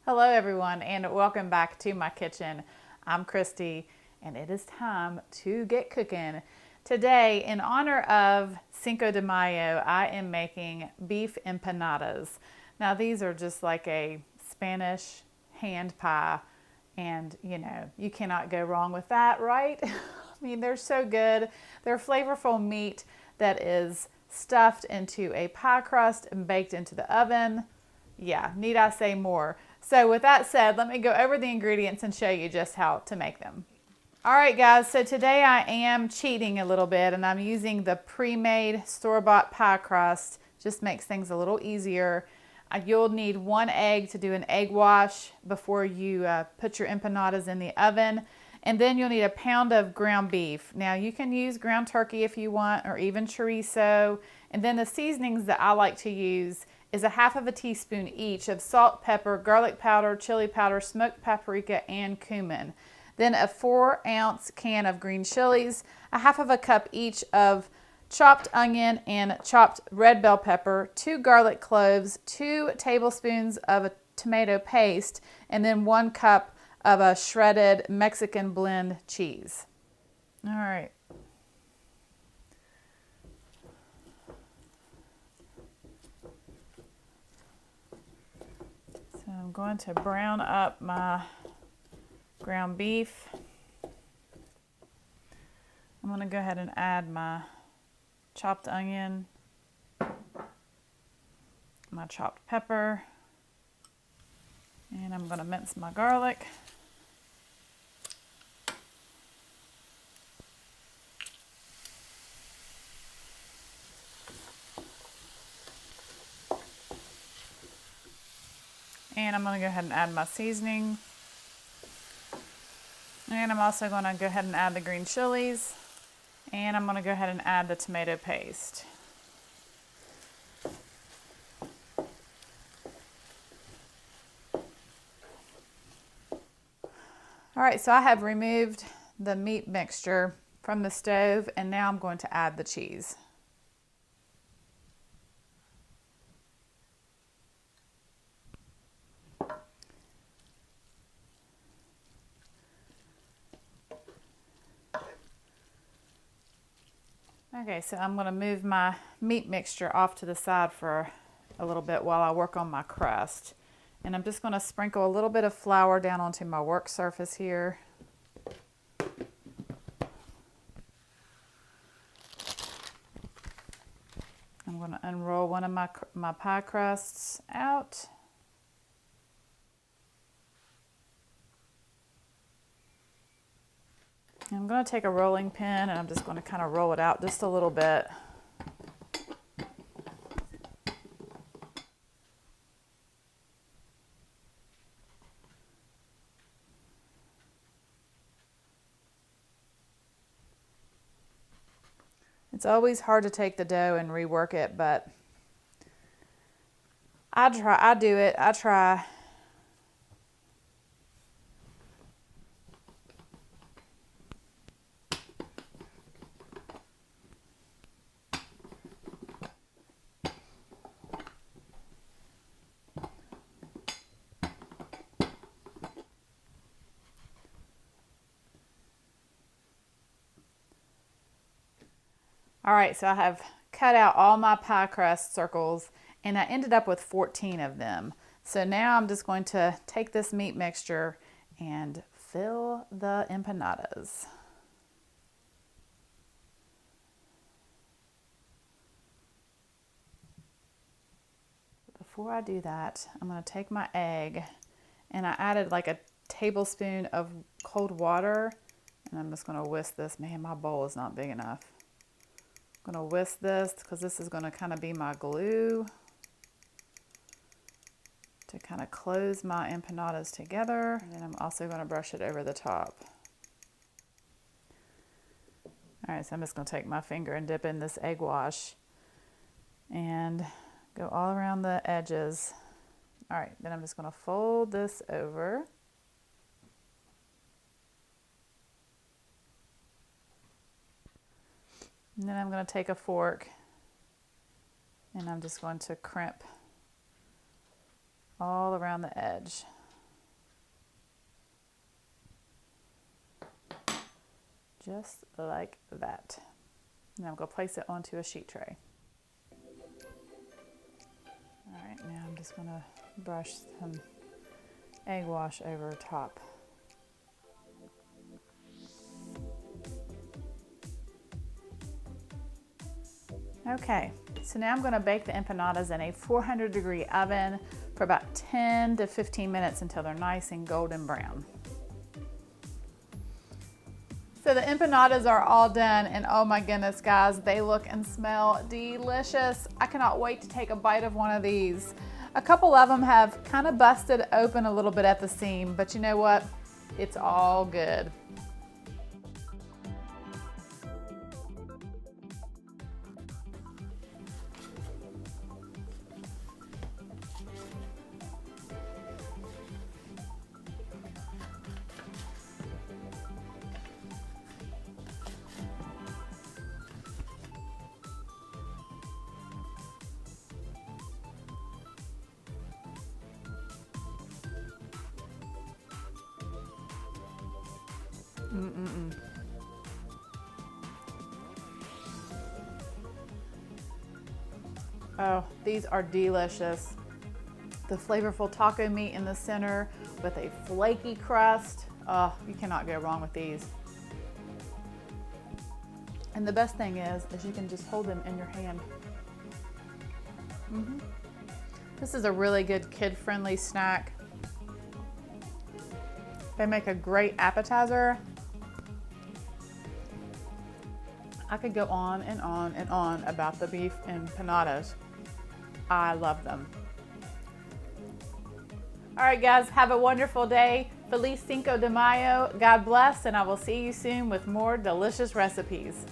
Hello everyone and welcome back to my kitchen. I'm Christy and it is time to get cooking. Today, in honor of Cinco de Mayo, I am making beef empanadas. Now these are just like a Spanish hand pie and you cannot go wrong with that, right? I mean, they're so good. They're flavorful meat that is stuffed into a pie crust and baked into the oven. Yeah, need I say more? So with that said, let me go over the ingredients and show you just how to make them. All right, guys, so today I am cheating a little bit and I'm using the pre-made store-bought pie crust. Just makes things a little easier. You'll need 1 egg to do an egg wash before you put your empanadas in the oven. And then you'll need a pound of ground beef. Now you can use ground turkey if you want, or even chorizo. And then the seasonings that I like to use is a half of a teaspoon each of salt, pepper, garlic powder, chili powder, smoked paprika, and cumin. Then a 4-ounce can of green chilies, a half of a cup each of chopped onion and chopped red bell pepper, 2 garlic cloves, 2 tablespoons of a tomato paste, and then 1 cup of a shredded Mexican blend cheese. All right. So I'm going to brown up my ground beef. I'm going to go ahead and add my chopped onion, my chopped pepper, and I'm going to mince my garlic. And I'm going to go ahead and add my seasoning. And I'm also going to go ahead and add the green chilies. And I'm going to go ahead and add the tomato paste. All right, so I have removed the meat mixture from the stove and now I'm going to add the cheese. Okay, so I'm going to move my meat mixture off to the side for a little bit while I work on my crust. And I'm just going to sprinkle a little bit of flour down onto my work surface here. I'm going to unroll one of my pie crusts out. I'm going to take a rolling pin and I'm just going to kind of roll it out just a little bit. It's always hard to take the dough and rework it, but I try. All right, so I have cut out all my pie crust circles and I ended up with 14 of them. So now I'm just going to take this meat mixture and fill the empanadas. Before I do that, I'm going to take my egg and I added like a tablespoon of cold water and I'm just going to whisk this. Man, my bowl is not big enough. I'm going to whisk this because this is going to kind of be my glue to kind of close my empanadas together. And then I'm also going to brush it over the top. All right, so I'm just going to take my finger and dip in this egg wash and go all around the edges. All right, then I'm just going to fold this over. And then I'm going to take a fork and I'm just going to crimp all around the edge. just like that. Now I'm going to place it onto a sheet tray. All right, now I'm just going to brush some egg wash over top. Okay, so now I'm going to bake the empanadas in a 400-degree oven for about 10 to 15 minutes until they're nice and golden brown. So the empanadas are all done, and oh my goodness, guys, they look and smell delicious. I cannot wait to take a bite of one of these. A couple of them have kind of busted open a little bit at the seam, but you know what? It's all good. Oh, these are delicious. The flavorful taco meat in the center with a flaky crust. Oh, you cannot go wrong with these. And the best thing is you can just hold them in your hand. This is a really good kid-friendly snack. They make a great appetizer. I could go on and on and on about the beef empanadas. I love them. All right, guys, have a wonderful day. Feliz Cinco de Mayo. God bless, and I will see you soon with more delicious recipes.